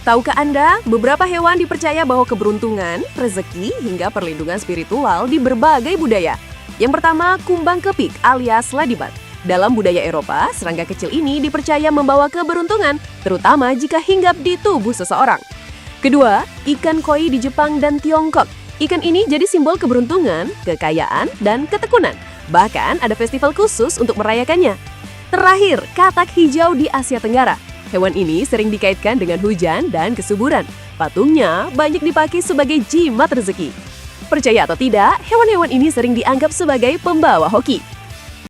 Tahukah Anda, beberapa hewan dipercaya bawa keberuntungan, rezeki, hingga perlindungan spiritual di berbagai budaya. Yang pertama, kumbang kepik alias ladybug. Dalam budaya Eropa, serangga kecil ini dipercaya membawa keberuntungan, terutama jika hinggap di tubuh seseorang. Kedua, ikan koi di Jepang dan Tiongkok. Ikan ini jadi simbol keberuntungan, kekayaan, dan ketekunan. Bahkan ada festival khusus untuk merayakannya. Terakhir, katak hijau di Asia Tenggara. Hewan ini sering dikaitkan dengan hujan dan kesuburan. Patungnya banyak dipakai sebagai jimat rezeki. Percaya atau tidak, hewan-hewan ini sering dianggap sebagai pembawa hoki.